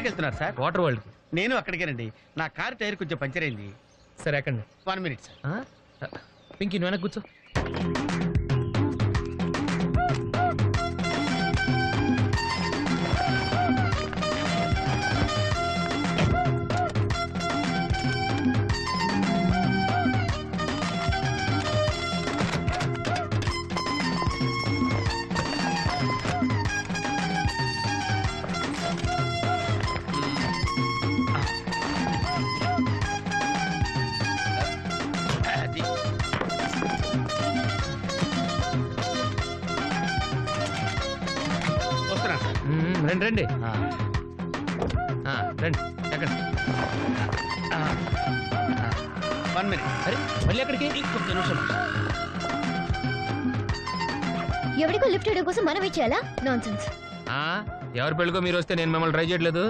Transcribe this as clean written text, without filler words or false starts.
వెళ్తున్నారు sir? Water world కి. నేను అక్కడికేనండి. నా కార్ టైర్ కొంచెం పంచర్ అయింది. సరే ఎక్కండి. 1 minute సార్. పింకీ నువ్వు వెనక్కి కూర్చో. అది. వస్తున్నాను సార్. రండి రండి. రండి ఎక్కండి. 1 minute. అరే మళ్ళీ ఎక్కడికి? ఇంకొక నిమిషం. ఎవరికో లిఫ్ట్ చేయడం కోసం మనం ఇచ్చేయాలా? నాన్సెన్స్. ఎవరి పెళ్ళికో మీరు వస్తే నేను మిమ్మల్ని ట్రై చేయట్లేదు.